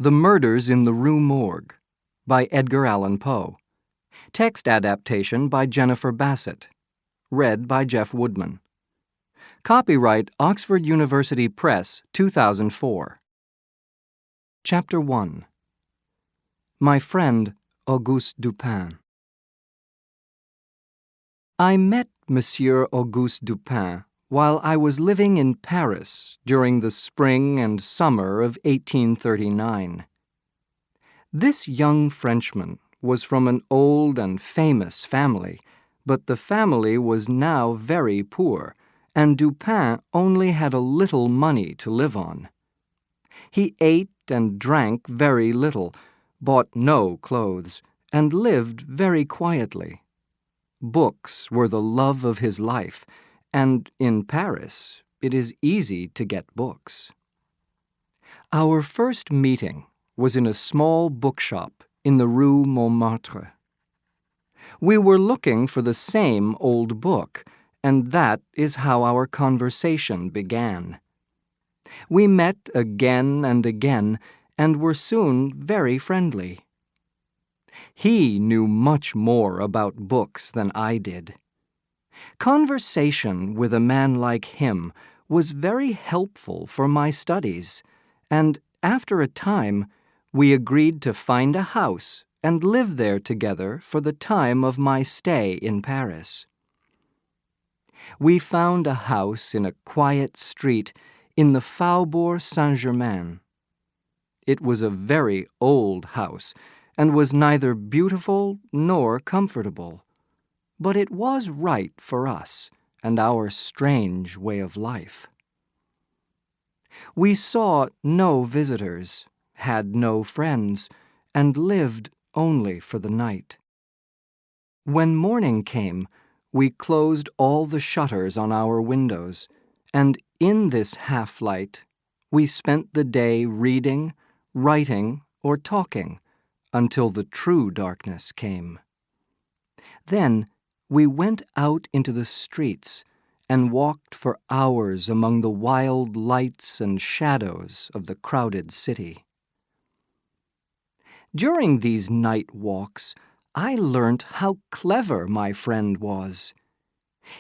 The Murders in the Rue Morgue by Edgar Allan Poe. Text adaptation by Jennifer Bassett. Read by Jeff Woodman. Copyright Oxford University Press, 2004. Chapter 1. My Friend Auguste Dupin. I met Monsieur Auguste Dupin while I was living in Paris during the spring and summer of 1839. This young Frenchman was from an old and famous family, but the family was now very poor, and Dupin only had a little money to live on. He ate and drank very little, bought no clothes, and lived very quietly. Books were the love of his life, and in Paris it is easy to get books. Our first meeting was in a small bookshop in the Rue Montmartre. We were looking for the same old book, and that is how our conversation began. We met again and again, and were soon very friendly. He knew much more about books than I did. Conversation with a man like him was very helpful for my studies, and after a time we agreed to find a house and live there together for the time of my stay in Paris. We found a house in a quiet street in the Faubourg Saint-Germain. It was a very old house and was neither beautiful nor comfortable, but it was right for us and our strange way of life. We saw no visitors, had no friends, and lived only for the night. When morning came, we closed all the shutters on our windows, and in this half-light we spent the day reading, writing, or talking until the true darkness came. Then we went out into the streets and walked for hours among the wild lights and shadows of the crowded city. During these night walks, I learnt how clever my friend was.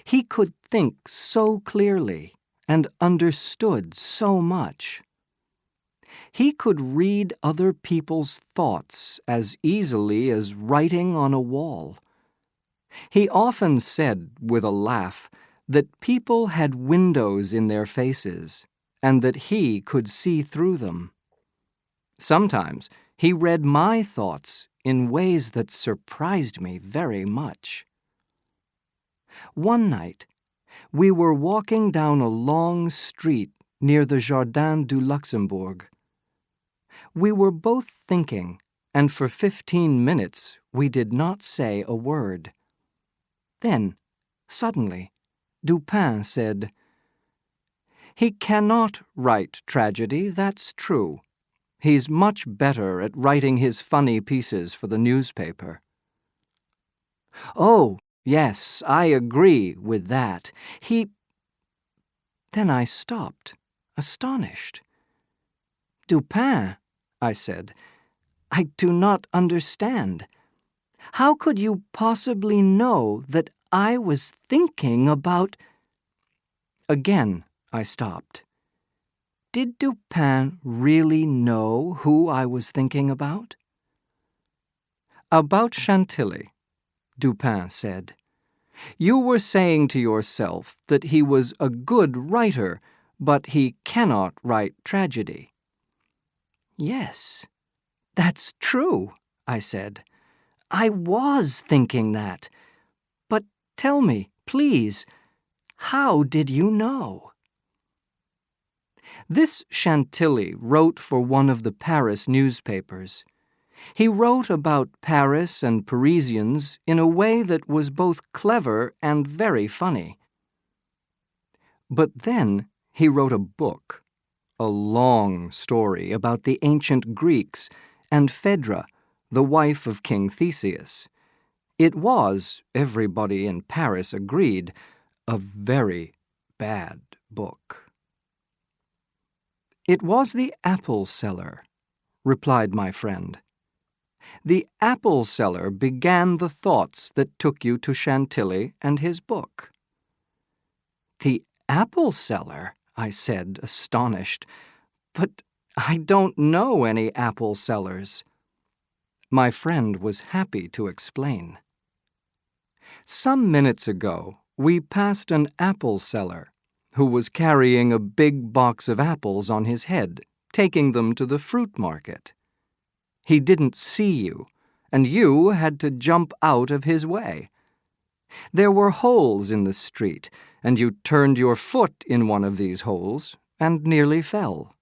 He could think so clearly and understood so much. He could read other people's thoughts as easily as writing on a wall. He often said with a laugh that people had windows in their faces and that he could see through them. Sometimes he read my thoughts in ways that surprised me very much. One night, we were walking down a long street near the Jardin du Luxembourg. We were both thinking, and for 15 minutes we did not say a word. Then, suddenly, Dupin said, "He cannot write tragedy, that's true. He's much better at writing his funny pieces for the newspaper." "Oh, yes, I agree with that. Then I stopped, astonished. "Dupin," I said, "I do not understand. How could you possibly know that I was thinking about—" Again I stopped. Did Dupin really know who I was thinking about? "About Chantilly," Dupin said. "You were saying to yourself that he was a good writer, but he cannot write tragedy." "Yes, that's true," I said. "I was thinking that. But tell me, please, how did you know?" This Chantilly wrote for one of the Paris newspapers. He wrote about Paris and Parisians in a way that was both clever and very funny. But then he wrote a book, a long story about the ancient Greeks and Phaedra, the wife of King Theseus. It was, everybody in Paris agreed, a very bad book. It was the apple seller, replied my friend. The apple seller began the thoughts that took you to Chantilly and his book. The apple seller? I said, astonished. But I don't know any apple sellers. My friend was happy to explain. Some minutes ago, we passed an apple seller who was carrying a big box of apples on his head, taking them to the fruit market. He didn't see you, and you had to jump out of his way. There were holes in the street, and you turned your foot in one of these holes and nearly fell.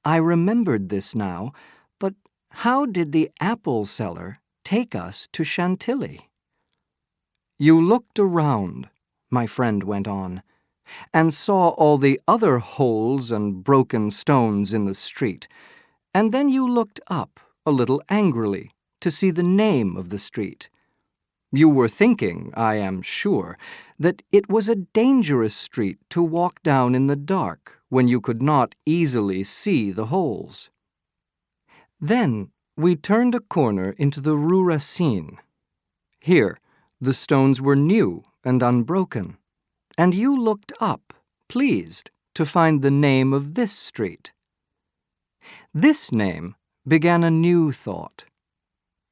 I remembered this now, but how did the apple seller take us to Chantilly? You looked around, my friend went on, and saw all the other holes and broken stones in the street, and then you looked up a little angrily to see the name of the street. You were thinking, I am sure, that it was a dangerous street to walk down in the dark when you could not easily see the holes. Then we turned a corner into the Rue Racine. Here, the stones were new and unbroken, and you looked up, pleased, to find the name of this street. This name began a new thought.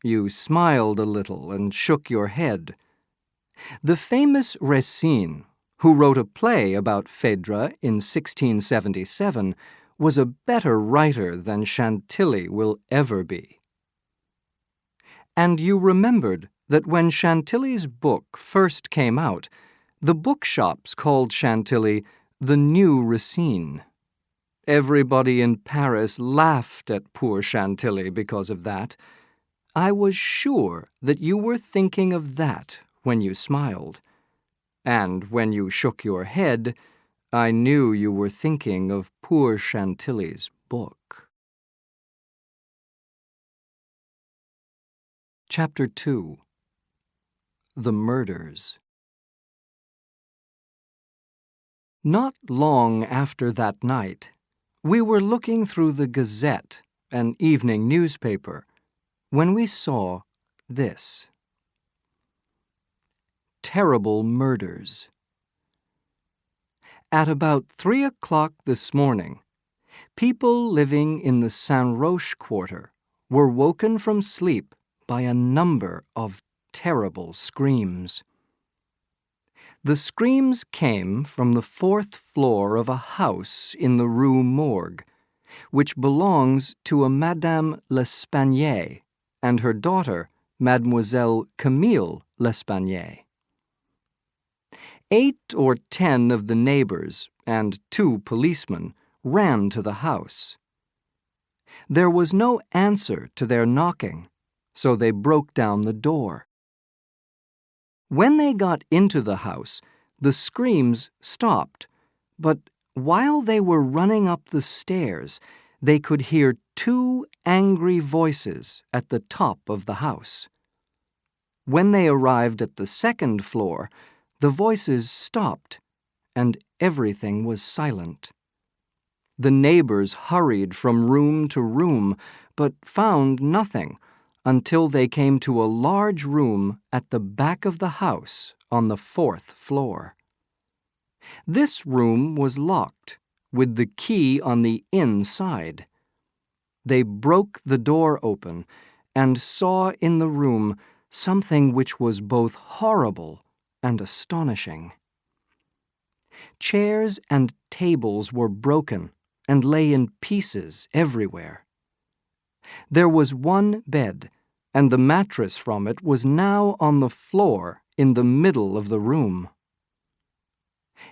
You smiled a little and shook your head. The famous Racine, who wrote a play about Phèdre in 1677, was a better writer than Chantilly will ever be. And you remembered that when Chantilly's book first came out, the bookshops called Chantilly the New Racine. Everybody in Paris laughed at poor Chantilly because of that. I was sure that you were thinking of that when you smiled. And when you shook your head, I knew you were thinking of poor Chantilly's book. Chapter 2. The Murders. Not long after that night, we were looking through the Gazette, an evening newspaper, when we saw this. Terrible murders. At about 3 o'clock this morning, people living in the Saint Roch quarter were woken from sleep by a number of terrible screams. The screams came from the 4th floor of a house in the Rue Morgue, which belongs to a Madame L'Espanaye and her daughter, Mademoiselle Camille L'Espanaye. 8 or 10 of the neighbors and 2 policemen ran to the house. There was no answer to their knocking, so they broke down the door. When they got into the house, the screams stopped, but while they were running up the stairs, they could hear 2 angry voices at the top of the house. When they arrived at the 2nd floor, the voices stopped, and everything was silent. The neighbors hurried from room to room, but found nothing until they came to a large room at the back of the house on the 4th floor. This room was locked, with the key on the inside. They broke the door open and saw in the room something which was both horrible and astonishing. Chairs and tables were broken and lay in pieces everywhere. There was one bed, and the mattress from it was now on the floor in the middle of the room.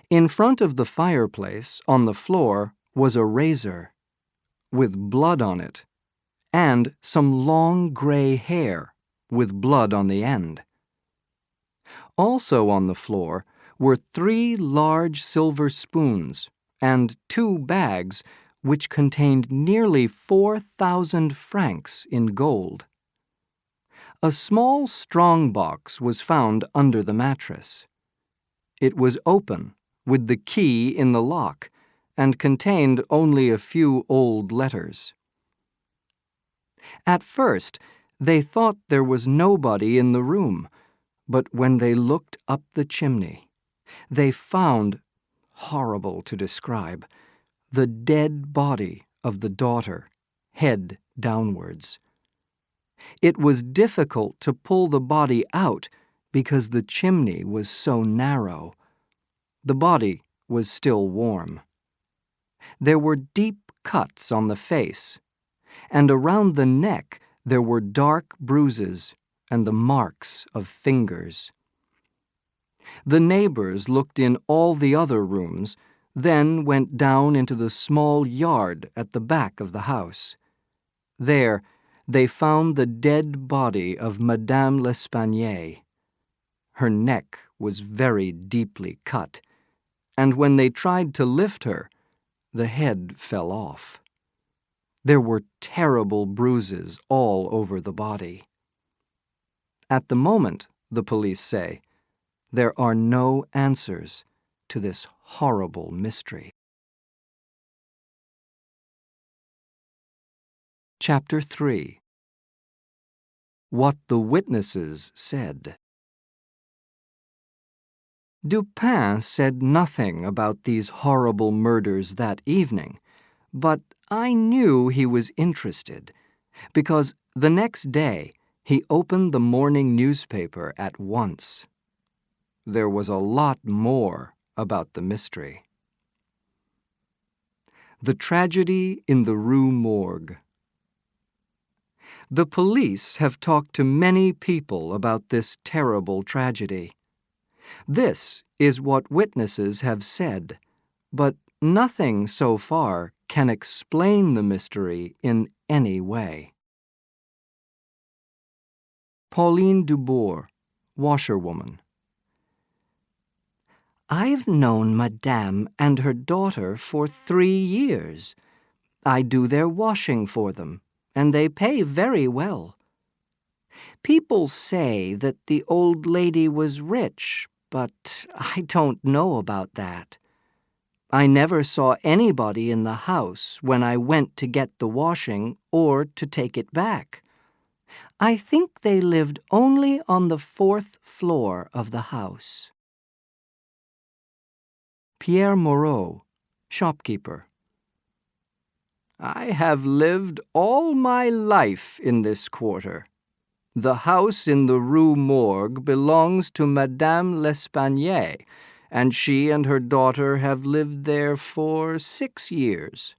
In front of the fireplace, on the floor, was a razor, with blood on it, and some long gray hair, with blood on the end. Also on the floor were 3 large silver spoons and 2 bags which contained nearly 4,000 francs in gold. A small strong box was found under the mattress. It was open, with the key in the lock, and contained only a few old letters. At first, they thought there was nobody in the room, but when they looked up the chimney, they found, horrible to describe, the dead body of the daughter, head downwards. It was difficult to pull the body out because the chimney was so narrow. The body was still warm. There were deep cuts on the face, and around the neck there were dark bruises and the marks of fingers. The neighbors looked in all the other rooms, then went down into the small yard at the back of the house. There, they found the dead body of Madame L'Espanaye. Her neck was very deeply cut, and when they tried to lift her, the head fell off. There were terrible bruises all over the body. At the moment, the police say, there are no answers to this horrible mystery. Chapter 3. What the Witnesses Said. Dupin said nothing about these horrible murders that evening, but I knew he was interested, because the next day he opened the morning newspaper at once. There was a lot more about the mystery. The Tragedy in the Rue Morgue. The police have talked to many people about this terrible tragedy. This is what witnesses have said, but nothing so far can explain the mystery in any way. Pauline Dubourg, washerwoman. I've known Madame and her daughter for 3 years. I do their washing for them, and they pay very well. People say that the old lady was rich, but I don't know about that. I never saw anybody in the house when I went to get the washing or to take it back. I think they lived only on the 4th floor of the house. Pierre Moreau, shopkeeper. I have lived all my life in this quarter. The house in the Rue Morgue belongs to Madame L'Espanaye, and she and her daughter have lived there for 6 years.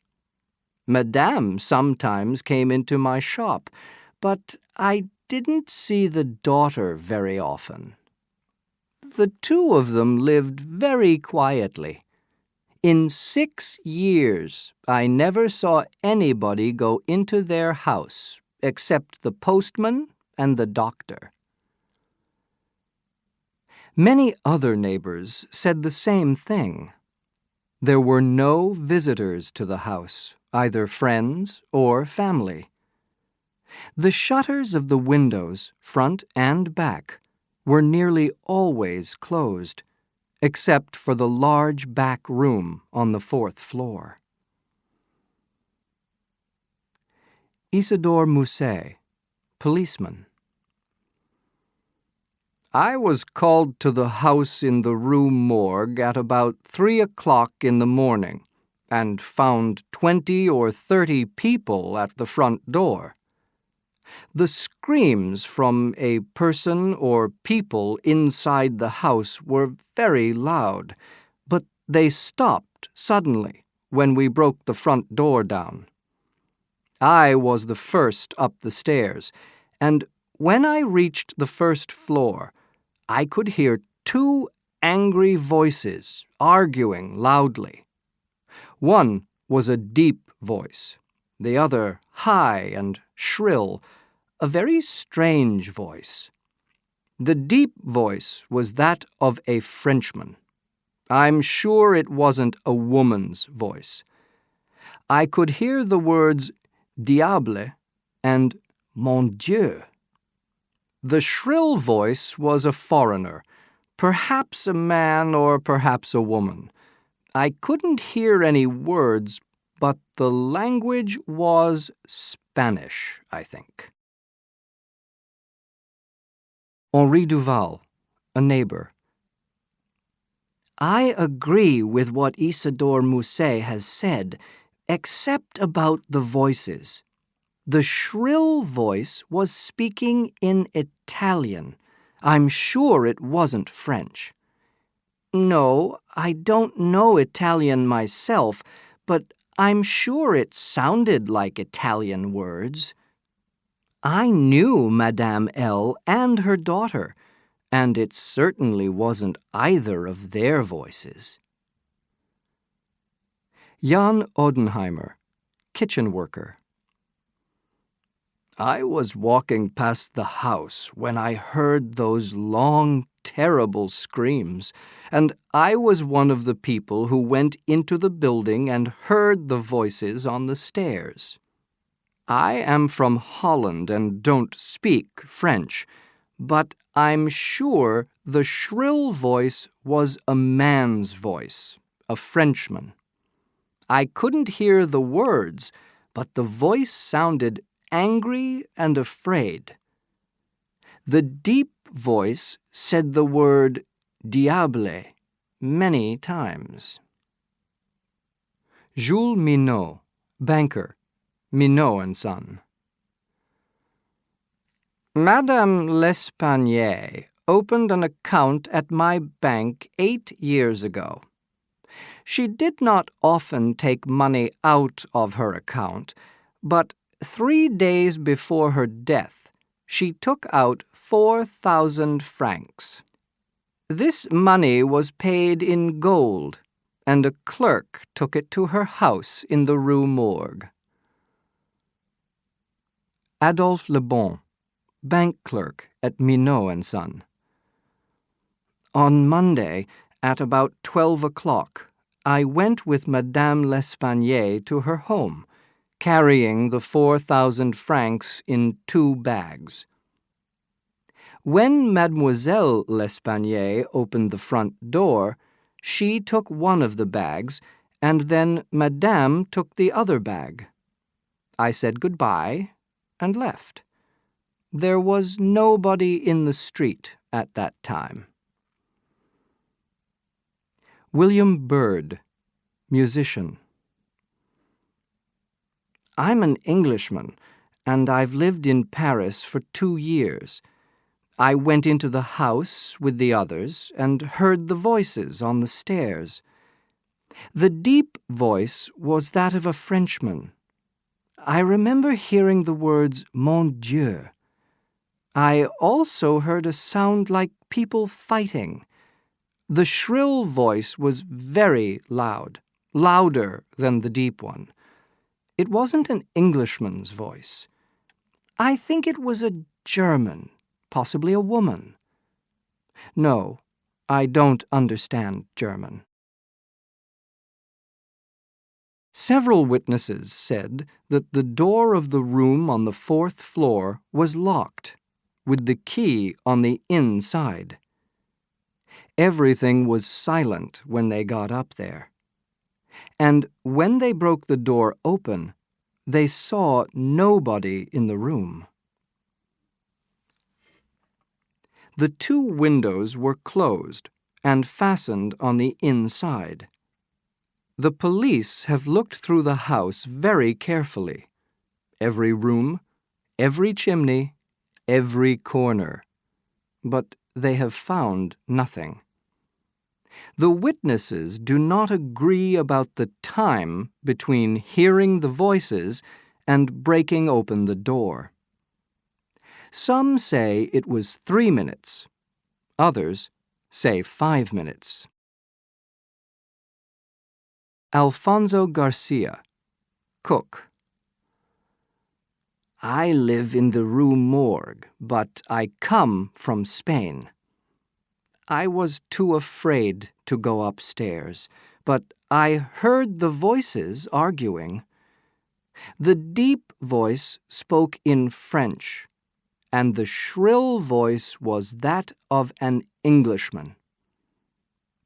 Madame sometimes came into my shop, but I didn't see the daughter very often. The two of them lived very quietly. In 6 years, I never saw anybody go into their house except the postman and the doctor. Many other neighbors said the same thing. There were no visitors to the house, either friends or family. The shutters of the windows, front and back, were nearly always closed, except for the large back room on the 4th floor. Isidore Mousset, policeman. I was called to the house in the Rue Morgue at about 3 o'clock in the morning and found 20 or 30 people at the front door. The screams from a person or people inside the house were very loud, but they stopped suddenly when we broke the front door down. I was the first up the stairs, and when I reached the 1st floor, I could hear 2 angry voices arguing loudly. One was a deep voice, the other high and shrill, a very strange voice. The deep voice was that of a Frenchman. I'm sure it wasn't a woman's voice. I could hear the words diable and mon Dieu. The shrill voice was a foreigner, perhaps a man or perhaps a woman. I couldn't hear any words, but the language was Spanish, I think. Henri Duval, a neighbor. I agree with what Isidore Mousset has said, except about the voices. The shrill voice was speaking in Italian. I'm sure it wasn't French. No, I don't know Italian myself, but I'm sure it sounded like Italian words. I knew Madame L. and her daughter, and it certainly wasn't either of their voices. Jan Odenheimer, kitchen worker. I was walking past the house when I heard those long, terrible screams, and I was one of the people who went into the building and heard the voices on the stairs. I am from Holland and don't speak French, but I'm sure the shrill voice was a man's voice, a Frenchman. I couldn't hear the words, but the voice sounded angry and afraid. The deep voice said the word diable many times. Jules Minot, banker, Minot and Son. Madame L'Espanaye opened an account at my bank 8 years ago. She did not often take money out of her account, but 3 days before her death, she took out 4,000 francs. This money was paid in gold, and a clerk took it to her house in the Rue Morgue. Adolphe Lebon, bank clerk at Minot and Son. On Monday, at about 12 o'clock, I went with Madame L'Espanaye to her home, carrying the 4,000 francs in 2 bags. When Mademoiselle L'Espanaye opened the front door, she took one of the bags, and then Madame took the other bag. I said goodbye and left. There was nobody in the street at that time. William Byrd, musician. I'm an Englishman, and I've lived in Paris for 2 years. I went into the house with the others and heard the voices on the stairs. The deep voice was that of a Frenchman. I remember hearing the words Mon Dieu. I also heard a sound like people fighting. The shrill voice was very loud, louder than the deep one. It wasn't an Englishman's voice. I think it was a German, possibly a woman. No, I don't understand German. Several witnesses said that the door of the room on the 4th floor was locked, with the key on the inside. Everything was silent when they got up there. And when they broke the door open, they saw nobody in the room. The 2 windows were closed and fastened on the inside. The police have looked through the house very carefully. Every room, every chimney, every corner. But they have found nothing. The witnesses do not agree about the time between hearing the voices and breaking open the door. Some say it was 3 minutes. Others say 5 minutes. Alfonso Garcia, cook. I live in the Rue Morgue, but I come from Spain. I was too afraid to go upstairs, but I heard the voices arguing. The deep voice spoke in French, and the shrill voice was that of an Englishman.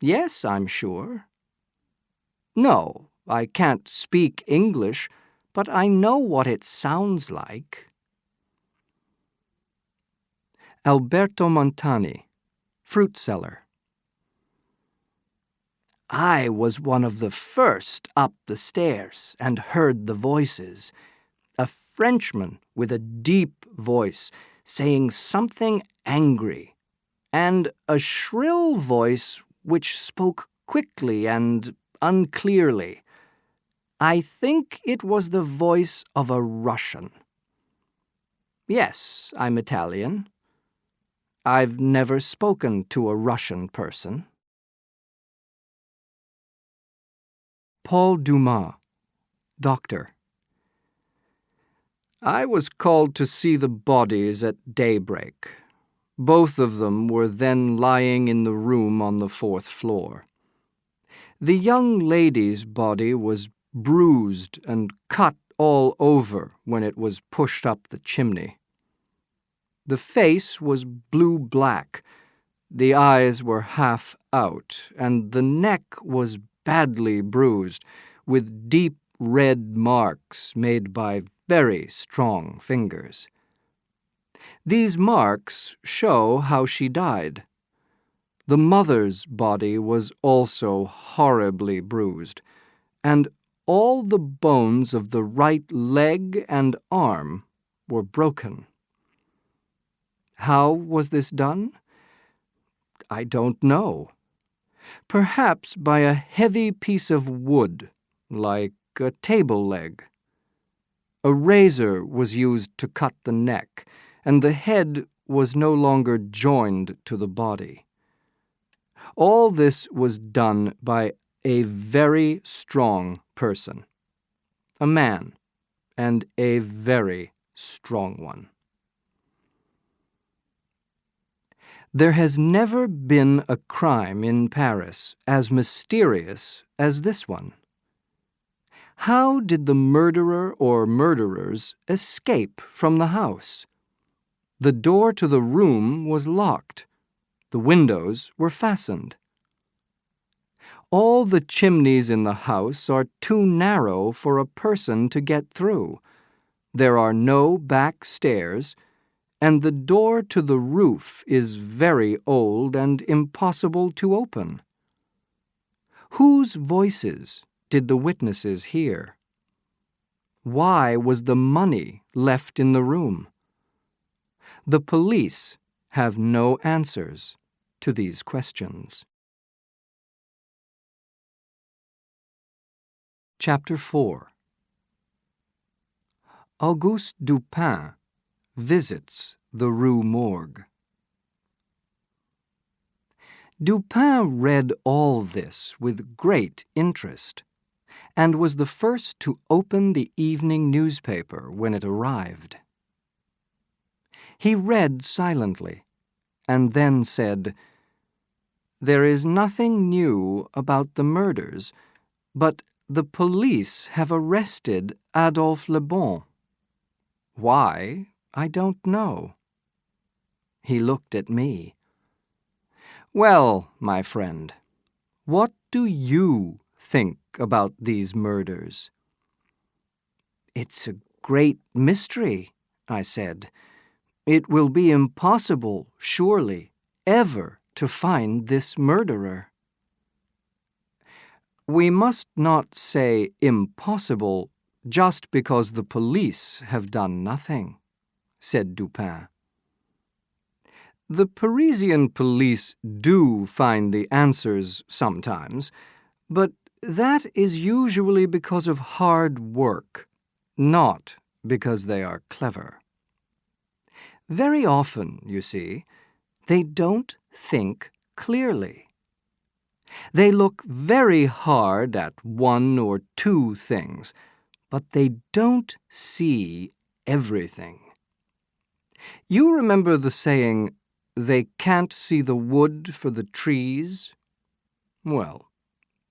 Yes, I'm sure. No, I can't speak English, but I know what it sounds like. Alberto Montani, fruit seller. I was one of the first up the stairs and heard the voices. A Frenchman with a deep voice saying something angry, and a shrill voice which spoke quickly and unclearly. I think it was the voice of a Russian. Yes, I'm Italian. I've never spoken to a Russian person. Paul Dumas, doctor. I was called to see the bodies at daybreak. Both of them were then lying in the room on the 4th floor. The young lady's body was bruised and cut all over when it was pushed up the chimney. The face was blue-black, the eyes were half out, and the neck was badly bruised, with deep red marks made by very strong fingers. These marks show how she died. The mother's body was also horribly bruised, and all the bones of the right leg and arm were broken. How was this done? I don't know. Perhaps by a heavy piece of wood, like a table leg. A razor was used to cut the neck, and the head was no longer joined to the body. All this was done by a very strong person, a man, and a very strong one. There has never been a crime in Paris as mysterious as this one. How did the murderer or murderers escape from the house? The door to the room was locked. The windows were fastened. All the chimneys in the house are too narrow for a person to get through. There are no back stairs, and the door to the roof is very old and impossible to open. Whose voices did the witnesses hear? Why was the money left in the room? The police have no answers to these questions. Chapter 4. Auguste Dupin visits the Rue Morgue. Dupin read all this with great interest, and was the first to open the evening newspaper when it arrived. He read silently, and then said, "There is nothing new about the murders, but the police have arrested Adolphe Le Bon. Why, I don't know." He looked at me. "Well, my friend, what do you think about these murders?" "It's a great mystery," I said. "It will be impossible, surely, ever to find this murderer." "We must not say impossible just because the police have done nothing," said Dupin. "The Parisian police do find the answers sometimes, but that is usually because of hard work, not because they are clever. Very often, you see, they don't think clearly. They look very hard at one or two things, but they don't see everything. You remember the saying, 'They can't see the wood for the trees'? Well,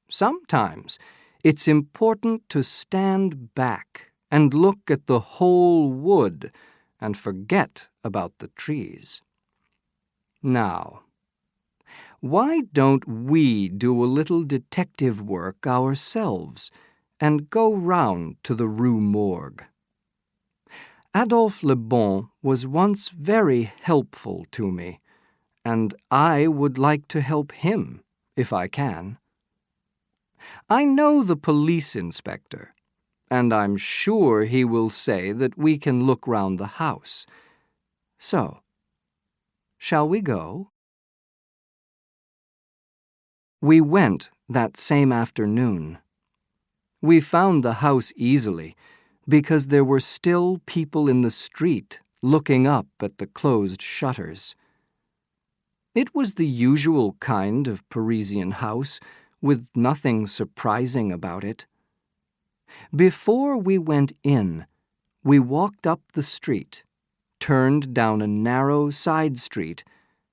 sometimes it's important to stand back and look at the whole wood and forget about the trees. Now, why don't we do a little detective work ourselves and go round to the Rue Morgue. Adolphe Le Bon was once very helpful to me, and I would like to help him, if I can. I know the police inspector, and I'm sure he will say that we can look round the house. So, shall we go? We went that same afternoon. We found the house easily, because there were still people in the street looking up at the closed shutters. It was the usual kind of Parisian house, with nothing surprising about it. Before we went in, we walked up the street, turned down a narrow side street,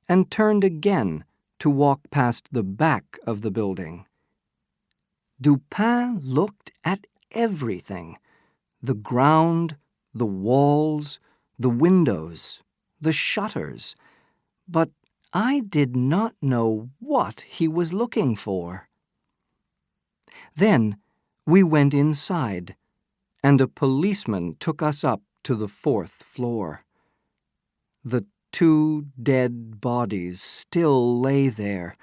and turned again to walk past the back of the building. Dupin looked at everything: the ground, the walls, the windows, the shutters, but I did not know what he was looking for. Then we went inside, and a policeman took us up to the 4th floor. The 2 dead bodies still lay there,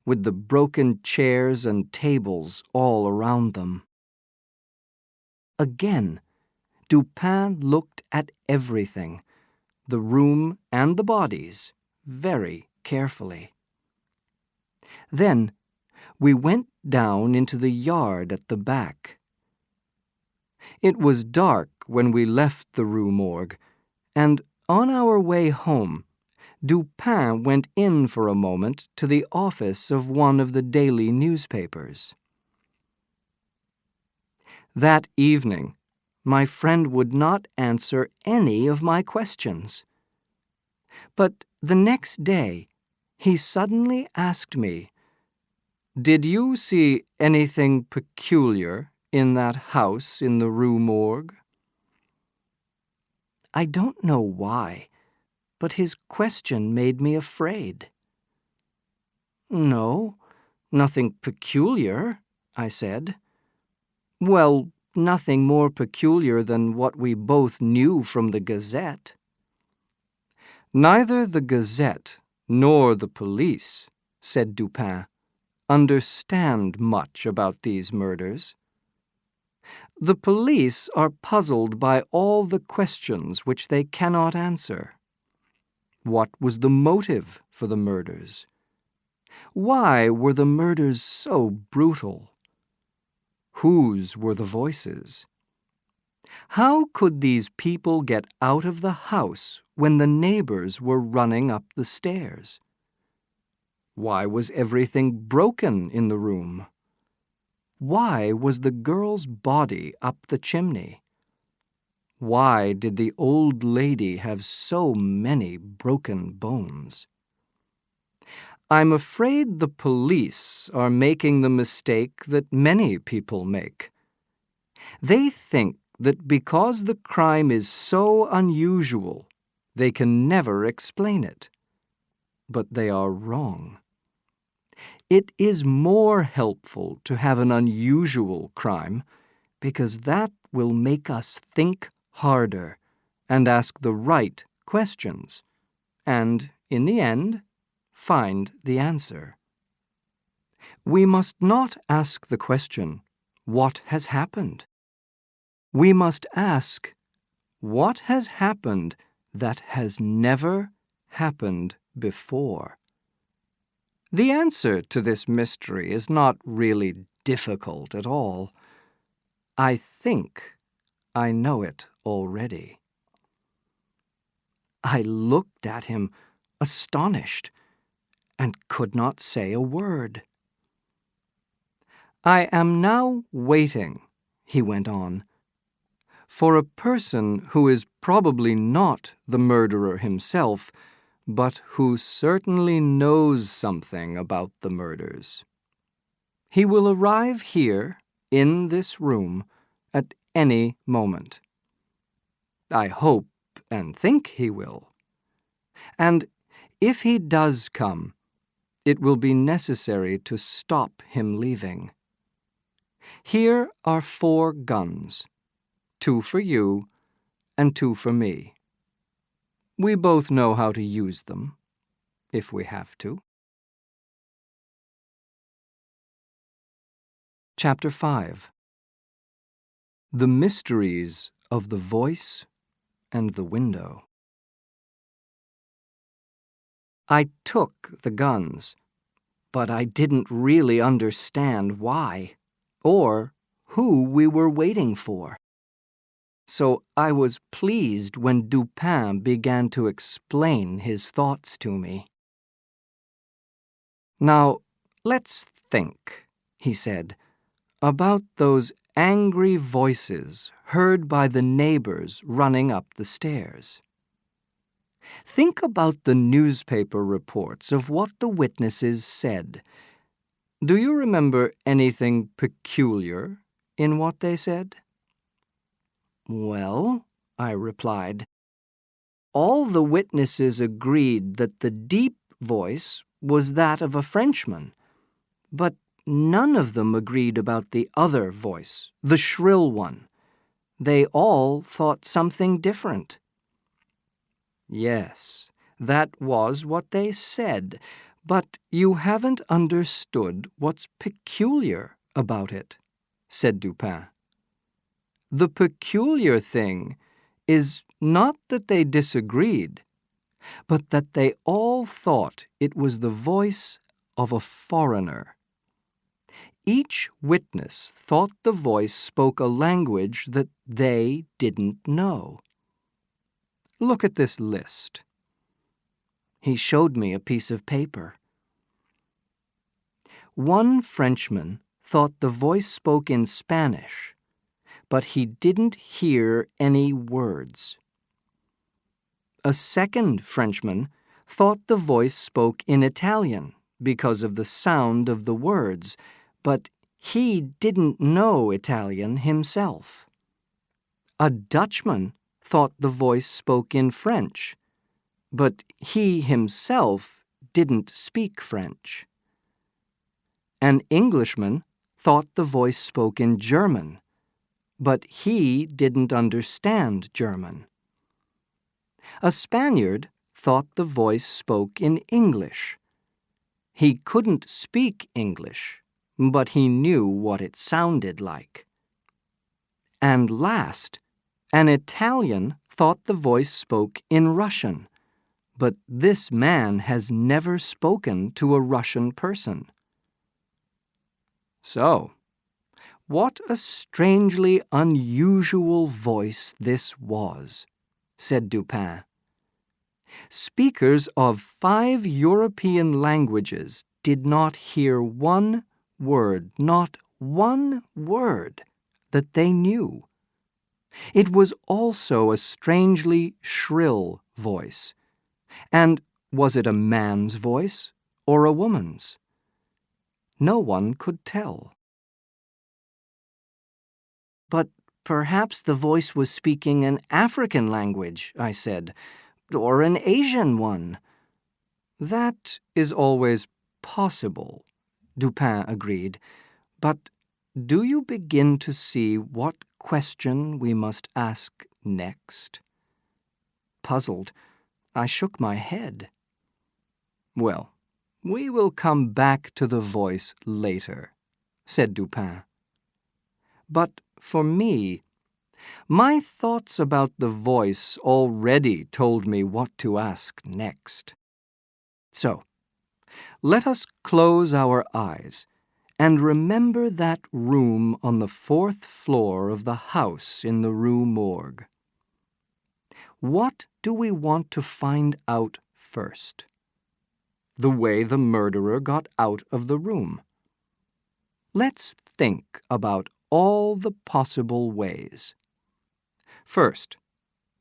with the broken chairs and tables all around them. Again, Dupin looked at everything, the room and the bodies, very carefully. Then we went down into the yard at the back. It was dark when we left the Rue Morgue, and on our way home, Dupin went in for a moment to the office of one of the daily newspapers. That evening, my friend would not answer any of my questions. But the next day, he suddenly asked me, "Did you see anything peculiar in that house in the Rue Morgue?" I don't know why, but his question made me afraid. "No, nothing peculiar," I said. "Well, nothing more peculiar than what we both knew from the Gazette." "Neither the Gazette nor the police," said Dupin, "understand much about these murders. The police are puzzled by all the questions which they cannot answer. What was the motive for the murders? Why were the murders so brutal? Whose were the voices? How could these people get out of the house when the neighbors were running up the stairs? Why was everything broken in the room? Why was the girl's body up the chimney? Why did the old lady have so many broken bones? I'm afraid the police are making the mistake that many people make. They think that because the crime is so unusual, they can never explain it. But they are wrong. It is more helpful to have an unusual crime, because that will make us think harder and ask the right questions, and, in the end, find the answer. We must not ask the question, "What has happened?" We must ask, "What has happened that has never happened before?" The answer to this mystery is not really difficult at all. I think I know it already. I looked at him, astonished, and could not say a word. "I am now waiting," he went on, "for a person who is probably not the murderer himself, but who certainly knows something about the murders. He will arrive here, in this room, at any moment. I hope and think he will. And if he does come, it will be necessary to stop him leaving. Here are 4 guns, 2 for you and 2 for me. We both know how to use them, if we have to. Chapter 5. The Mysteries of the Voice and the Window. I took the guns, but I didn't really understand why, or who we were waiting for. So I was pleased when Dupin began to explain his thoughts to me. "Now, let's think," he said, "about those angry voices heard by the neighbors running up the stairs. Think about the newspaper reports of what the witnesses said. Do you remember anything peculiar in what they said?" "Well," I replied, "all the witnesses agreed that the deep voice was that of a Frenchman, but none of them agreed about the other voice, the shrill one. They all thought something different." "Yes, that was what they said, but you haven't understood what's peculiar about it," said Dupin. "The peculiar thing is not that they disagreed, but that they all thought it was the voice of a foreigner. Each witness thought the voice spoke a language that they didn't know. Look at this list." He showed me a piece of paper. One Frenchman thought the voice spoke in Spanish, but he didn't hear any words. A second Frenchman thought the voice spoke in Italian because of the sound of the words, but he didn't know Italian himself. A Dutchman thought the voice spoke in French, but he himself didn't speak French. An Englishman thought the voice spoke in German, but he didn't understand German. A Spaniard thought the voice spoke in English. He couldn't speak English, but he knew what it sounded like. And last, an Italian thought the voice spoke in Russian, but this man has never spoken to a Russian person. So, what a strangely unusual voice this was, said Dupin. Speakers of 5 European languages did not hear one word, not one word, that they knew. It was also a strangely shrill voice. And was it a man's voice or a woman's? No one could tell. "But perhaps the voice was speaking an African language," I said, "or an Asian one." "That is always possible," Dupin agreed. "But do you begin to see what question we must ask next?" Puzzled, I shook my head. "Well, we will come back to the voice later," said Dupin. But for me, my thoughts about the voice already told me what to ask next. So, let us close our eyes and remember that room on the 4th floor of the house in the Rue Morgue. What do we want to find out first? The way the murderer got out of the room. Let's think about all the possible ways. First,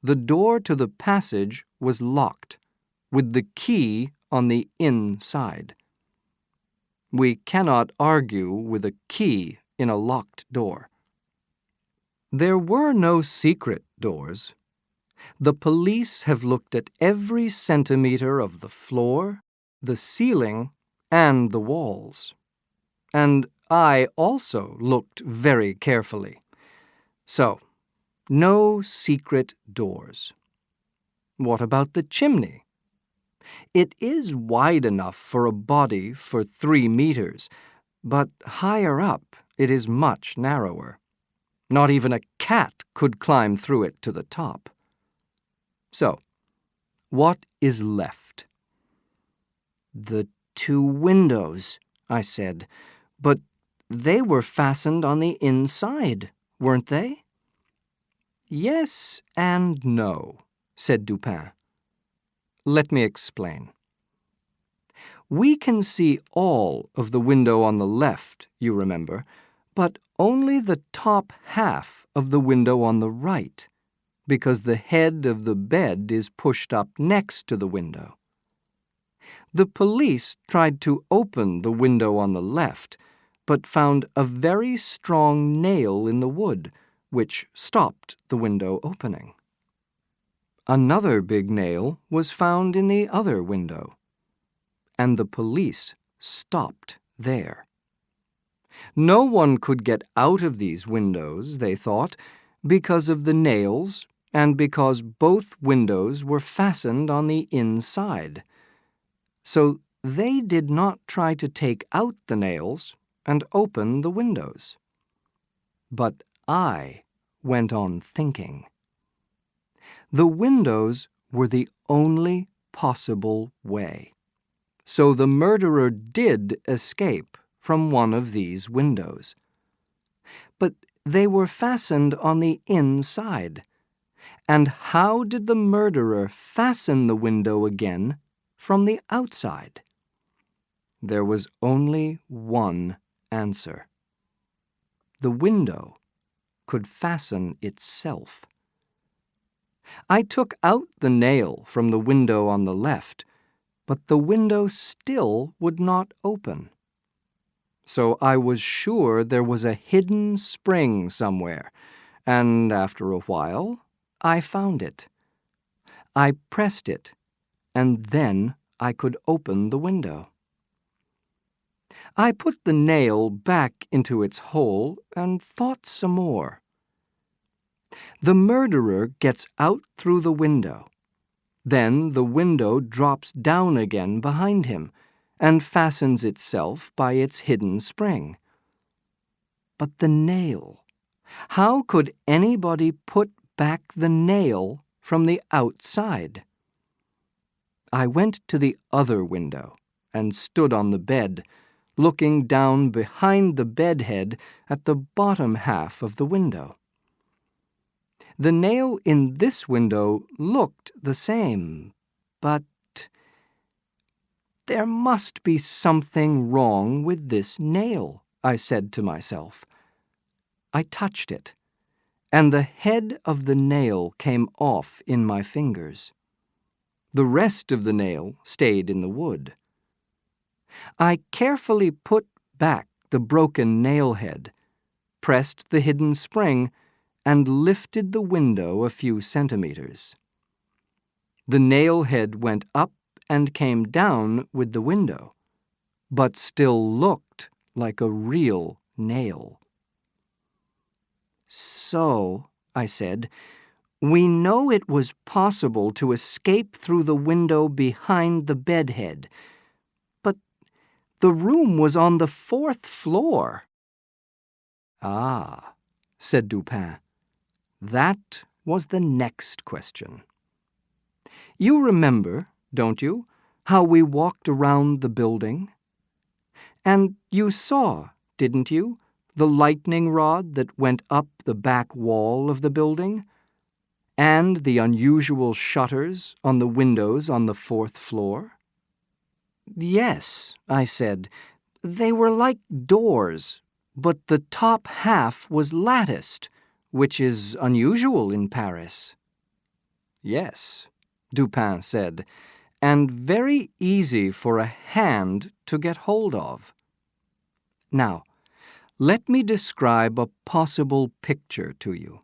the door to the passage was locked, with the key on the inside. We cannot argue with a key in a locked door. There were no secret doors. The police have looked at every centimeter of the floor, the ceiling, and the walls. And I also looked very carefully. So, no secret doors. What about the chimney? It is wide enough for a body for 3 meters, but higher up it is much narrower. Not even a cat could climb through it to the top. So, what is left? The 2 windows, I said, but they were fastened on the inside, weren't they? Yes and no, said Dupin. Let me explain. We can see all of the window on the left, you remember, but only the top half of the window on the right, because the head of the bed is pushed up next to the window. The police tried to open the window on the left, but found a very strong nail in the wood, which stopped the window opening. Another big nail was found in the other window, and the police stopped there. No one could get out of these windows, they thought, because of the nails and because both windows were fastened on the inside. So they did not try to take out the nails and open the windows. But I went on thinking. The windows were the only possible way. So the murderer did escape from one of these windows. But they were fastened on the inside. And how did the murderer fasten the window again from the outside? There was only one answer. The window could fasten itself. I took out the nail from the window on the left, but the window still would not open. So I was sure there was a hidden spring somewhere, and after a while, I found it. I pressed it, and then I could open the window. I put the nail back into its hole and thought some more. The murderer gets out through the window. Then the window drops down again behind him and fastens itself by its hidden spring. But the nail, how could anybody put back the nail from the outside? I went to the other window and stood on the bed, looking down behind the bedhead at the bottom half of the window. The nail in this window looked the same, but there must be something wrong with this nail, I said to myself. I touched it, and the head of the nail came off in my fingers. The rest of the nail stayed in the wood. I carefully put back the broken nail head, pressed the hidden spring, and lifted the window a few centimeters. The nail head went up and came down with the window, but still looked like a real nail. So, I said, we know it was possible to escape through the window behind the bedhead, but the room was on the 4th floor. Ah, said Dupin. That was the next question. You remember, don't you, how we walked around the building? And you saw, didn't you, the lightning rod that went up the back wall of the building? And the unusual shutters on the windows on the 4th floor? Yes, I said. They were like doors, but the top half was latticed, which is unusual in Paris. Yes, Dupin said, and very easy for a hand to get hold of. Now, let me describe a possible picture to you.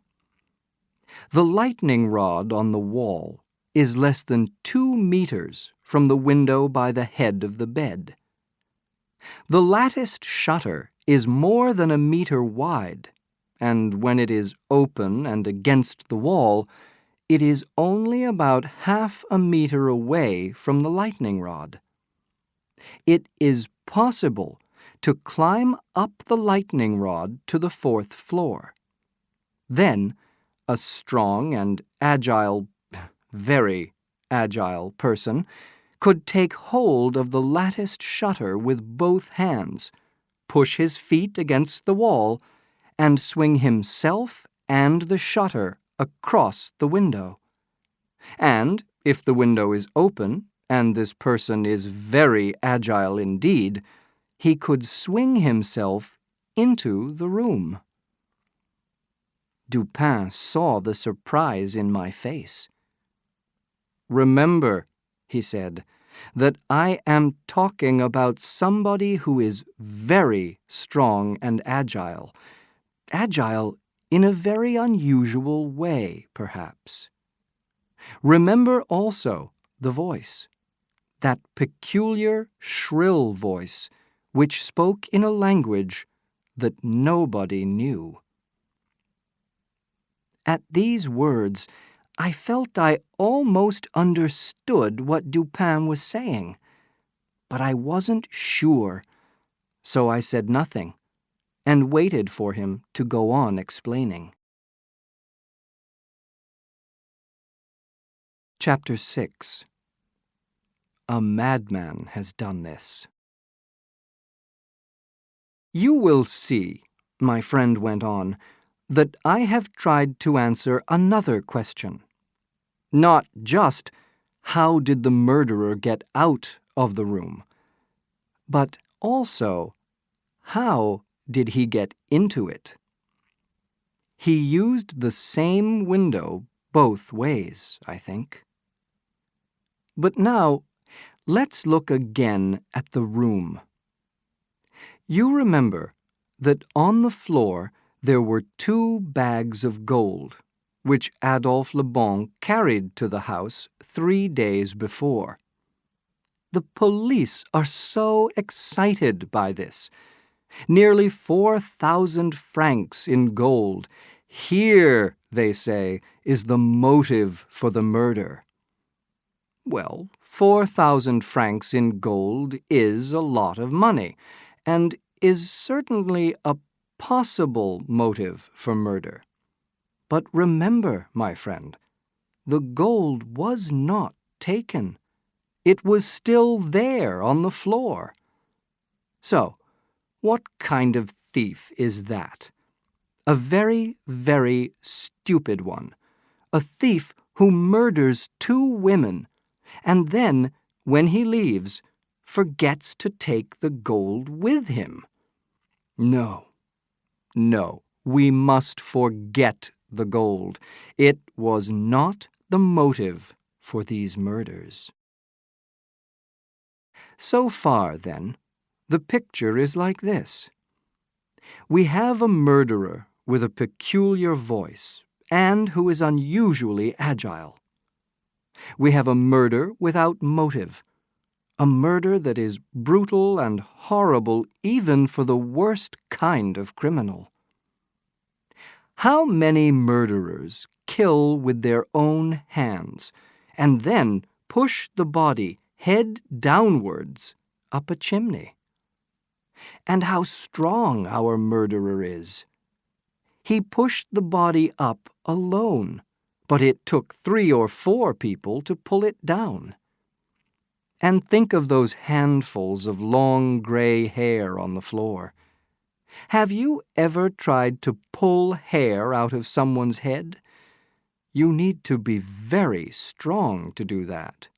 The lightning rod on the wall is less than 2 meters from the window by the head of the bed. The latticed shutter is more than a meter wide, and when it is open and against the wall, it is only about half a meter away from the lightning rod. It is possible to climb up the lightning rod to the 4th floor. Then, a strong and agile, very agile person could take hold of the latticed shutter with both hands, push his feet against the wall, and swing himself and the shutter across the window. And if the window is open, and this person is very agile indeed, he could swing himself into the room. Dupin saw the surprise in my face. "Remember," he said, "that I am talking about somebody who is very strong and agile. Agile in a very unusual way, perhaps. Remember also the voice, that peculiar, shrill voice which spoke in a language that nobody knew." At these words, I felt I almost understood what Dupin was saying, but I wasn't sure, so I said nothing and waited for him to go on explaining. Chapter 6. A madman has done this. "You will see," my friend went on, "that I have tried to answer another question. Not just, how did the murderer get out of the room, but also, how did he get into it? He used the same window both ways, I think. But now, let's look again at the room. You remember that on the floor there were 2 bags of gold, which Adolphe Le Bon carried to the house 3 days before. The police are so excited by this. Nearly 4,000 francs in gold. Here, they say, is the motive for the murder. Well, 4,000 francs in gold is a lot of money, and is certainly a possible motive for murder. But remember, my friend, the gold was not taken. It was still there on the floor. So, what kind of thief is that? A very, very stupid one. A thief who murders 2 women, and then, when he leaves, forgets to take the gold with him. No, we must forget the gold. It was not the motive for these murders. So far, then, the picture is like this. We have a murderer with a peculiar voice and who is unusually agile. We have a murder without motive, a murder that is brutal and horrible even for the worst kind of criminal. How many murderers kill with their own hands and then push the body head downwards up a chimney? And how strong our murderer is. He pushed the body up alone, but it took 3 or 4 people to pull it down. And think of those handfuls of long gray hair on the floor. Have you ever tried to pull hair out of someone's head? You need to be very strong to do that.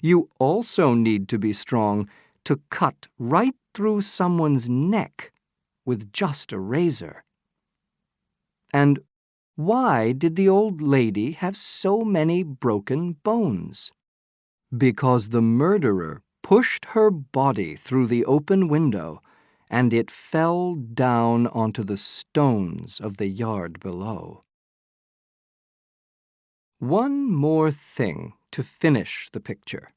You also need to be strong to cut right through someone's neck with just a razor. And why did the old lady have so many broken bones? Because the murderer pushed her body through the open window, and it fell down onto the stones of the yard below. One more thing to finish the picture.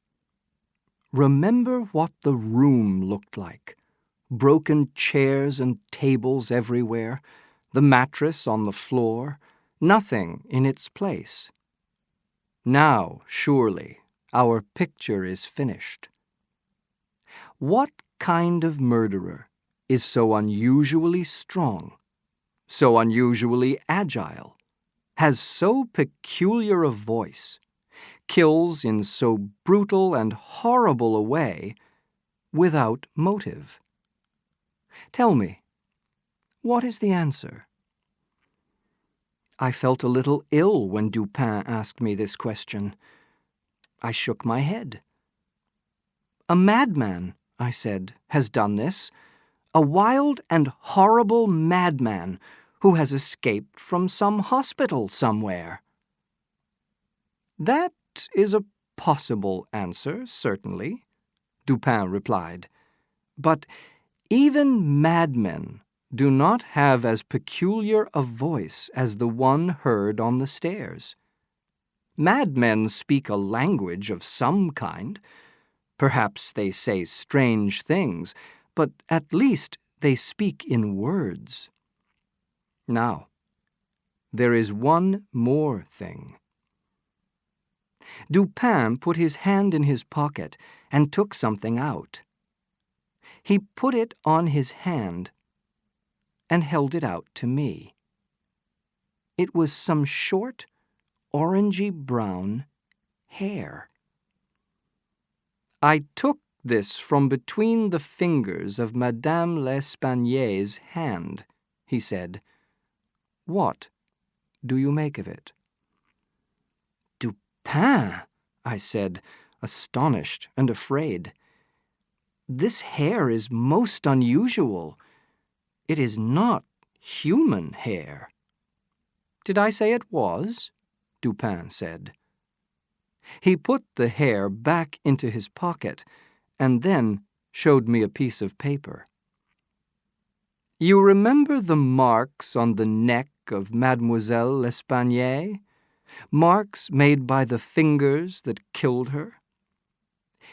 Remember what the room looked like. broken chairs and tables everywhere, the mattress on the floor, nothing in its place. Now, surely, our picture is finished. What kind of murderer is so unusually strong, so unusually agile, has so peculiar a voice, kills in so brutal and horrible a way without motive? Tell me, what is the answer? I felt a little ill when Dupin asked me this question. I shook my head. A madman, I said, has done this. A wild and horrible madman who has escaped from some hospital somewhere. That is a possible answer, certainly, Dupin replied. But even madmen do not have as peculiar a voice as the one heard on the stairs. Madmen speak a language of some kind. Perhaps they say strange things, but at least they speak in words. Now, there is one more thing. Dupin put his hand in his pocket and took something out. He put it on his hand and held it out to me. It was some short, orangey-brown hair. I took this from between the fingers of Madame L'Espanier's hand, he said. What do you make of it? Dupin, I said, astonished and afraid. This hair is most unusual. It is not human hair. Did I say it was? Dupin said. He put the hair back into his pocket and then showed me a piece of paper. You remember the marks on the neck of Mademoiselle L'Espanaye? Marks made by the fingers that killed her?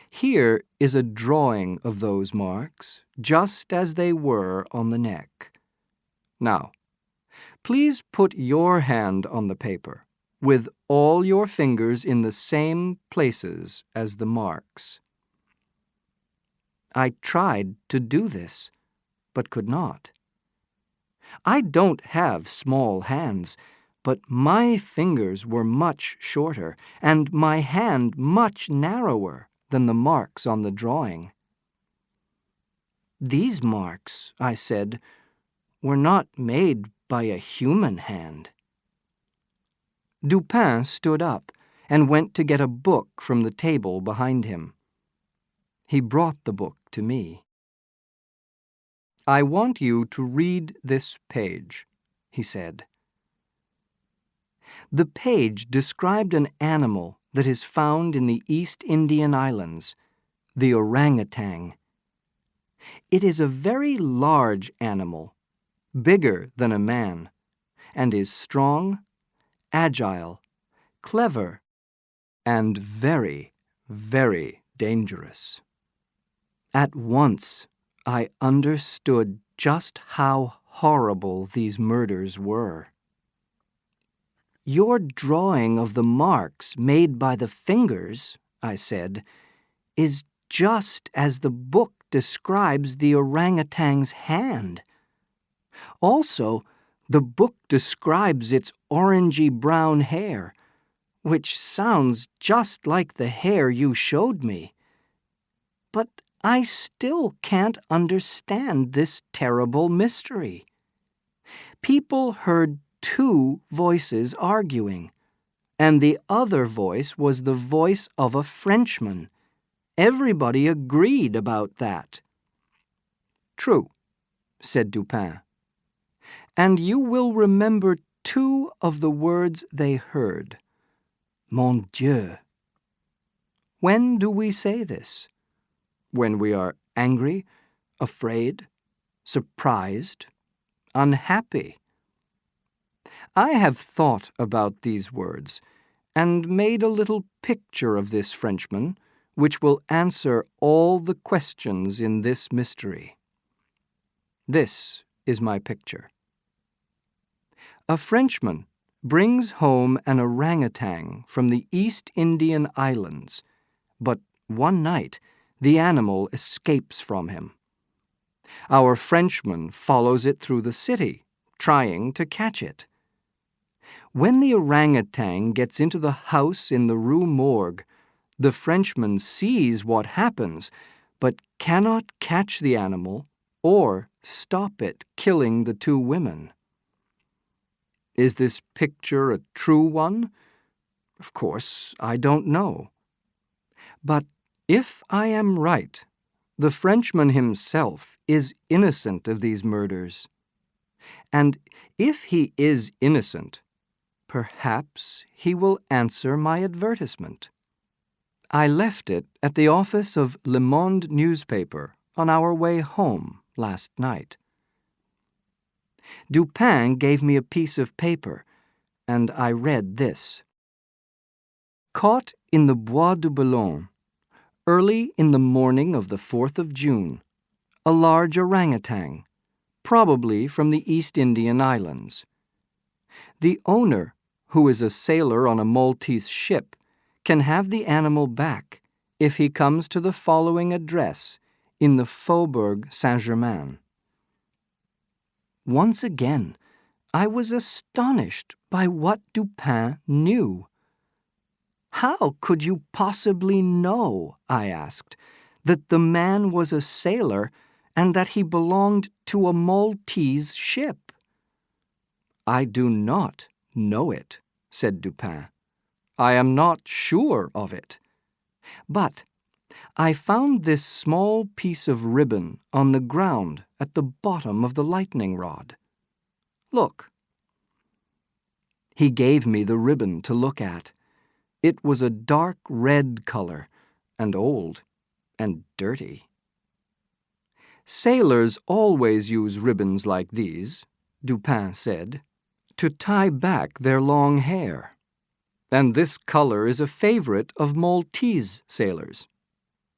Here is a drawing of those marks, just as they were on the neck. Now, please put your hand on the paper, with all your fingers in the same places as the marks. I tried to do this, but could not. I don't have small hands, but my fingers were much shorter, and my hand much narrower than the marks on the drawing. These marks, I said, were not made by a human hand. Dupin stood up and went to get a book from the table behind him. He brought the book to me. I want you to read this page, he said. The page described an animal that is found in the East Indian Islands, the orangutan. It is a very large animal, bigger than a man, and is strong, agile, clever, and very, very dangerous. At once, I understood just how horrible these murders were. Your drawing of the marks made by the fingers, I said, is just as the book describes the orangutan's hand. Also, the book describes its orangey-brown hair, which sounds just like the hair you showed me. But I still can't understand this terrible mystery. People heard two voices arguing, and the other voice was the voice of a Frenchman. Everybody agreed about that. True, said Dupin. And you will remember two of the words they heard. Mon Dieu. When do we say this? When we are angry, afraid, surprised, unhappy. I have thought about these words and made a little picture of this Frenchman, which will answer all the questions in this mystery. This is my picture. A Frenchman brings home an orangutan from the East Indian Islands, but one night the animal escapes from him. Our Frenchman follows it through the city, trying to catch it. When the orangutan gets into the house in the Rue Morgue, the Frenchman sees what happens, but cannot catch the animal or stop it killing the two women. Is this picture a true one? Of course, I don't know. But if I am right, the Frenchman himself is innocent of these murders. And if he is innocent, perhaps he will answer my advertisement. I left it at the office of Le Monde newspaper on our way home last night. Dupin gave me a piece of paper, and I read this. Caught in the Bois de Boulogne, early in the morning of the 4th of June, a large orangutan, probably from the East Indian Islands. The owner, who is a sailor on a Maltese ship, can have the animal back if he comes to the following address in the Faubourg Saint-Germain. Once again, I was astonished by what Dupin knew. How could you possibly know, I asked, that the man was a sailor and that he belonged to a Maltese ship? I do not know it, said Dupin. I am not sure of it. But I found this small piece of ribbon on the ground at the bottom of the lightning rod. Look. He gave me the ribbon to look at. It was a dark red color, and old, and dirty. Sailors always use ribbons like these, Dupin said, to tie back their long hair. And this color is a favorite of Maltese sailors.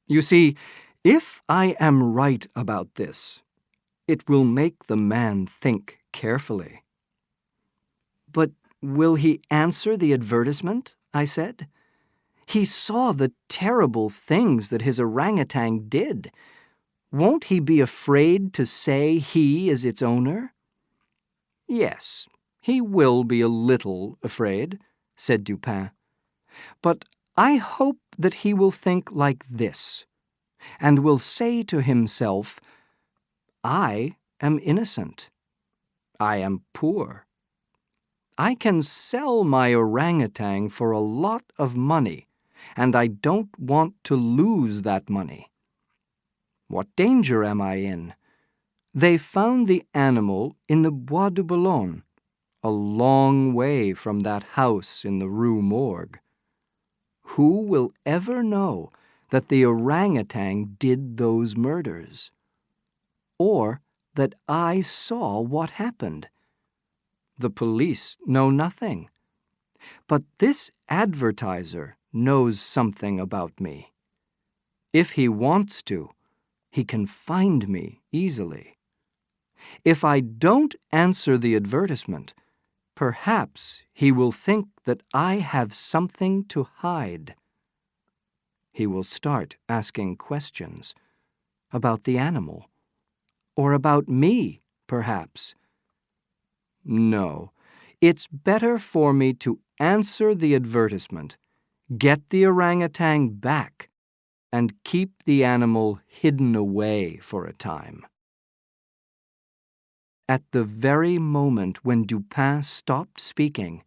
You see, if I am right about this, it will make the man think carefully. But will he answer the advertisement? I said. He saw the terrible things that his orangutan did. Won't he be afraid to say he is its owner? Yes, he will be a little afraid, said Dupin. But I hope that he will think like this, and will say to himself, I am innocent. I am poor. I can sell my orangutan for a lot of money, and I don't want to lose that money. What danger am I in? They found the animal in the Bois de Boulogne, a long way from that house in the Rue Morgue. Who will ever know that the orangutan did those murders? Or that I saw what happened? The police know nothing. But this advertiser knows something about me. If he wants to, he can find me easily. If I don't answer the advertisement, perhaps he will think that I have something to hide. He will start asking questions about the animal, or about me, perhaps. No, it's better for me to answer the advertisement, get the orangutan back, and keep the animal hidden away for a time. At the very moment when Dupin stopped speaking,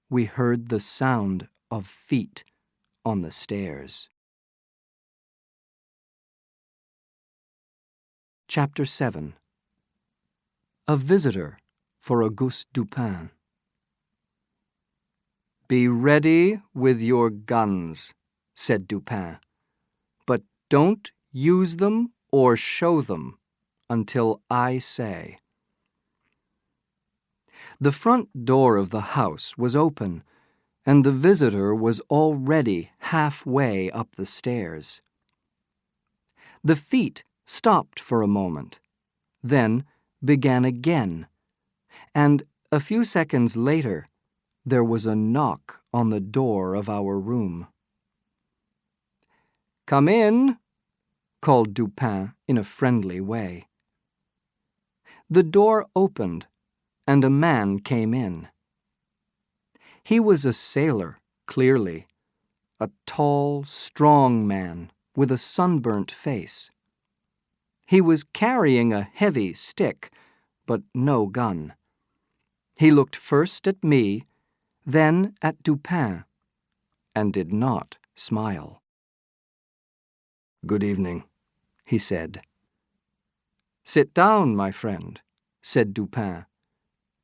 we heard the sound of feet on the stairs. Chapter 7. A Visitor for Auguste Dupin. Be ready with your guns, said Dupin, but don't use them or show them until I say. The front door of the house was open, and the visitor was already halfway up the stairs. The feet stopped for a moment. then began again, and a few seconds later there was a knock on the door of our room. "Come in," called Dupin in a friendly way. The door opened, and a man came in. He was a sailor, clearly, a tall, strong man with a sunburnt face. He was carrying a heavy stick, but no gun. He looked first at me, then at Dupin, and did not smile. "Good evening," he said. "Sit down, my friend," said Dupin.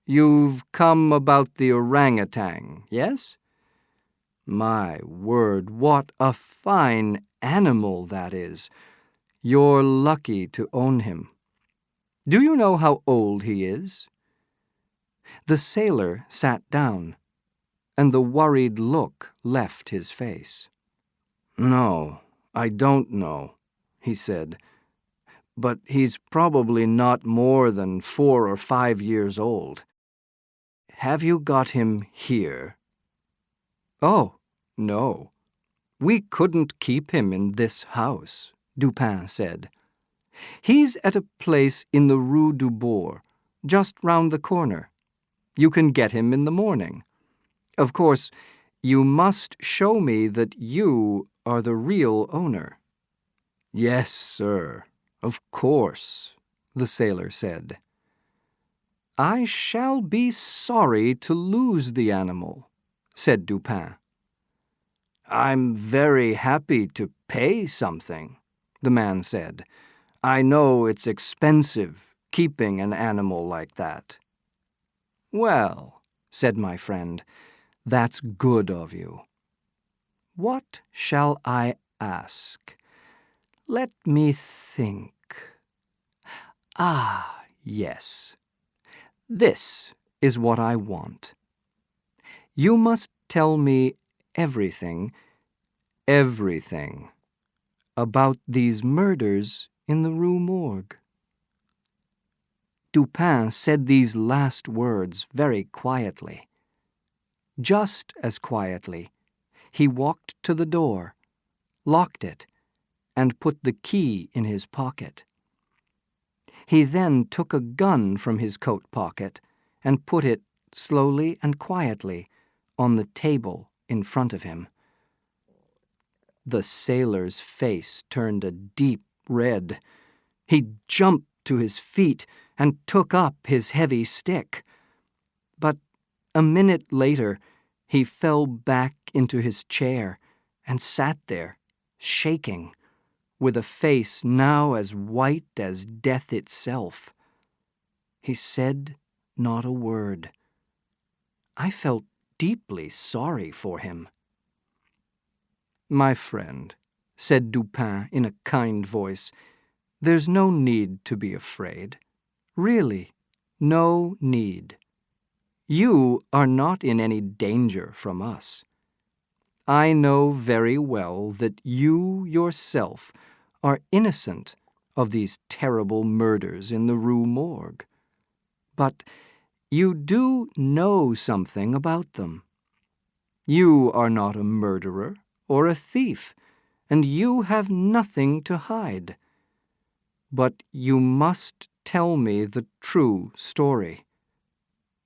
"You've come about the orangutan, yes? My word, what a fine animal that is! You're lucky to own him. Do you know how old he is?" The sailor sat down, and the worried look left his face. "No, I don't know," he said, "but he's probably not more than 4 or 5 years old. Have you got him here?" "Oh, no. We couldn't keep him in this house," Dupin said. "He's at a place in the Rue du Bourg, just round the corner. You can get him in the morning. Of course, you must show me that you are the real owner." "Yes, sir, of course," the sailor said. "I shall be sorry to lose the animal," said Dupin. "I'm very happy to pay something," the man said. "I know it's expensive keeping an animal like that." "Well," said my friend, "that's good of you. What shall I ask? Let me think. Ah, yes. This is what I want. You must tell me everything about these murders in the Rue Morgue." Dupin said these last words very quietly. Just as quietly, he walked to the door, locked it, and put the key in his pocket. He then took a gun from his coat pocket and put it slowly and quietly on the table in front of him. The sailor's face turned a deep red. He jumped to his feet and took up his heavy stick. But a minute later, he fell back into his chair and sat there, shaking, with a face now as white as death itself. He said not a word. I felt deeply sorry for him. "My friend," said Dupin in a kind voice, "there's no need to be afraid. Really, no need. You are not in any danger from us. I know very well that you yourself are innocent of these terrible murders in the Rue Morgue. But you do know something about them. You are not a murderer or a thief, and you have nothing to hide. But you must tell me the true story.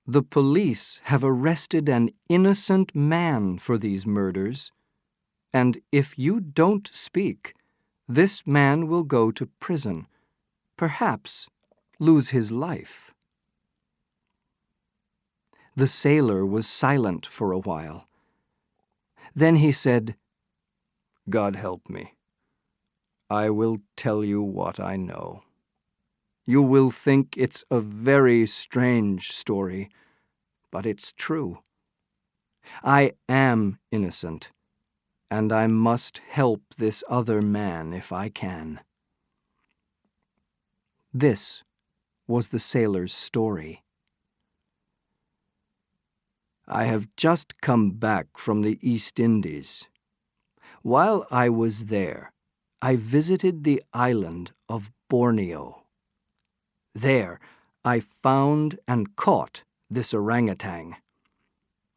The police have arrested an innocent man for these murders, and if you don't speak, this man will go to prison, perhaps lose his life." The sailor was silent for a while. Then he said, "God help me. I will tell you what I know. You will think it's a very strange story, but it's true. I am innocent, and I must help this other man if I can." This was the sailor's story. "I have just come back from the East Indies. While I was there, I visited the island of Borneo. There, I found and caught this orangutan.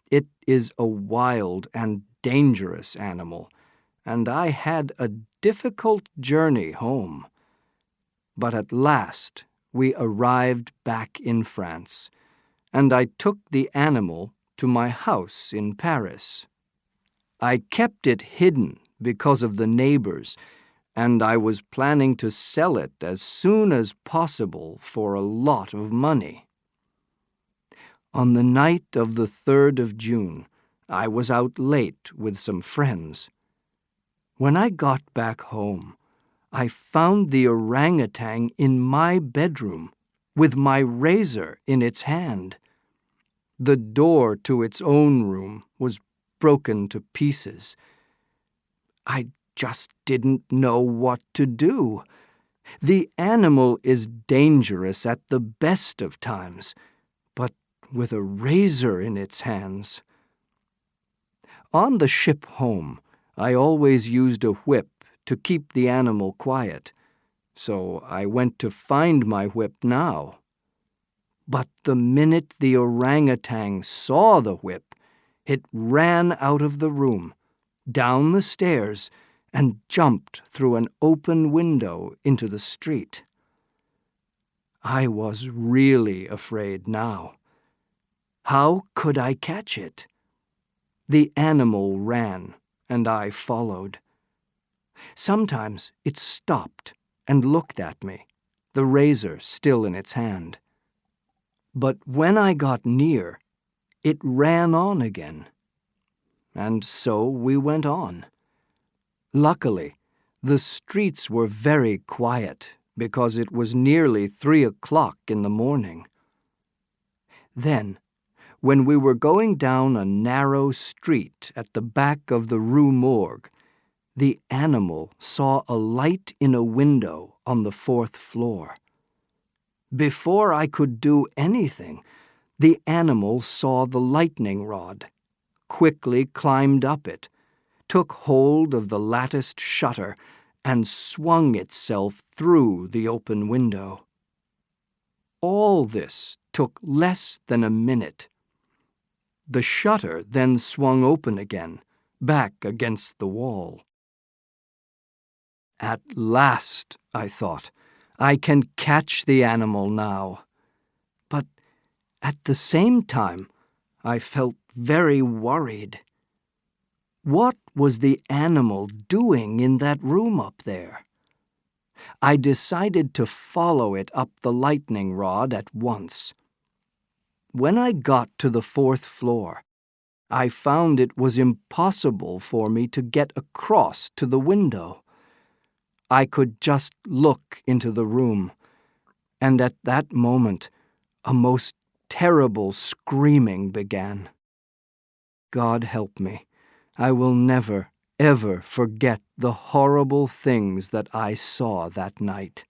It is a wild and dangerous animal, and I had a difficult journey home. But at last we arrived back in France, and I took the animal to my house in Paris. I kept it hidden because of the neighbors, and I was planning to sell it as soon as possible for a lot of money. On the night of the 3rd of June, I was out late with some friends. When I got back home, I found the orangutan in my bedroom with my razor in its hand. The door to its own room was broken to pieces. I just didn't know what to do. The animal is dangerous at the best of times, but with a razor in its hands. On the ship home, I always used a whip to keep the animal quiet, so I went to find my whip now. But the minute the orangutan saw the whip, it ran out of the room, down the stairs, and jumped through an open window into the street. I was really afraid now. How could I catch it? The animal ran, and I followed. Sometimes it stopped and looked at me, the razor still in its hand. But when I got near, it ran on again. And so we went on. Luckily, the streets were very quiet because it was nearly 3 o'clock in the morning. Then, when we were going down a narrow street at the back of the Rue Morgue, the animal saw a light in a window on the 4th floor. Before I could do anything, the animal saw the lightning rod, quickly climbed up it, took hold of the latticed shutter, and swung itself through the open window. All this took less than a minute. The shutter then swung open again, back against the wall. At last, I thought, I can catch the animal now. But at the same time, I felt very worried. What was the animal doing in that room up there? I decided to follow it up the lightning rod at once. When I got to the 4th floor, I found it was impossible for me to get across to the window. I could just look into the room, and at that moment, a most terrible screaming began. God help me, I will never, ever forget the horrible things that I saw that night.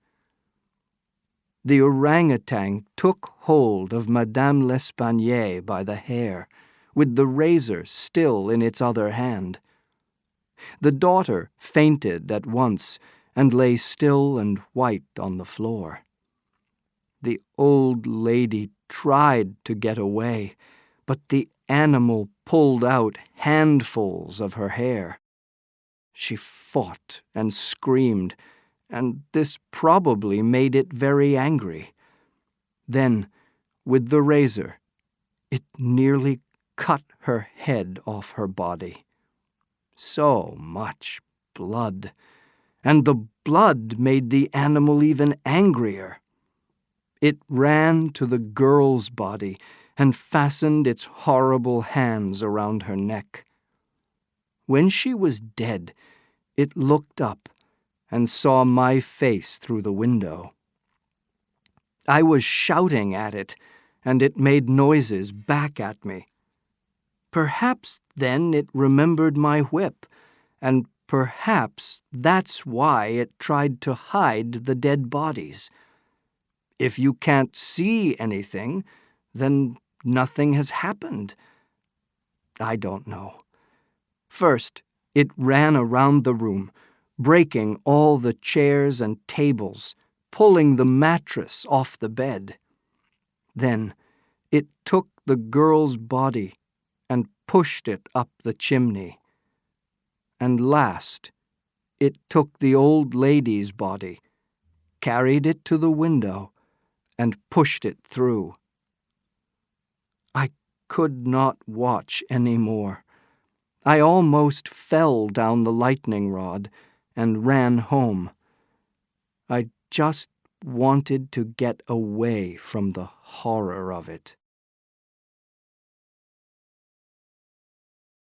The orangutan took hold of Madame L'Espanaye by the hair, with the razor still in its other hand. The daughter fainted at once and lay still and white on the floor. The old lady tried to get away, but the animal pulled out handfuls of her hair. She fought and screamed, and this probably made it very angry. Then, with the razor, it nearly cut her head off her body. So much blood, and the blood made the animal even angrier. It ran to the girl's body and fastened its horrible hands around her neck. When she was dead, it looked up and saw my face through the window. I was shouting at it, and it made noises back at me. Perhaps then it remembered my whip, and perhaps that's why it tried to hide the dead bodies. If you can't see anything, then nothing has happened. I don't know. First, it ran around the room, breaking all the chairs and tables, pulling the mattress off the bed. Then it took the girl's body and pushed it up the chimney. And last, it took the old lady's body, carried it to the window, and pushed it through. I could not watch any more. I almost fell down the lightning rod and ran home. I just wanted to get away from the horror of it.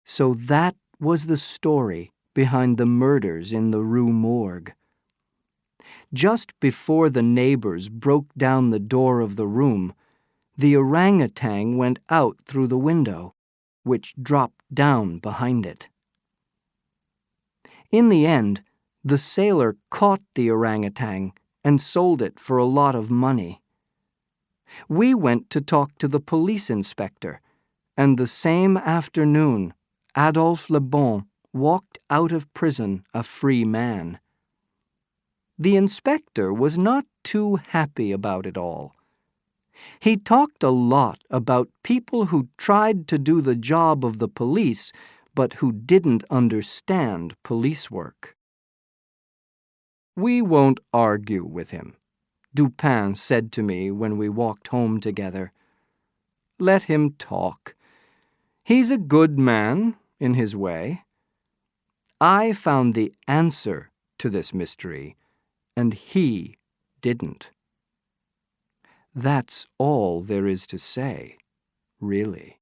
So that was the story behind the murders in the Rue Morgue. Just before the neighbors broke down the door of the room, the orangutan went out through the window, which dropped down behind it. In the end, the sailor caught the orangutan and sold it for a lot of money. We went to talk to the police inspector, and the same afternoon, Adolphe Le Bon walked out of prison a free man. The inspector was not too happy about it all. He talked a lot about people who tried to do the job of the police, but who didn't understand police work. "We won't argue with him," Dupin said to me when we walked home together. "Let him talk. He's a good man, in his way. I found the answer to this mystery, and he didn't." That's all there is to say, really.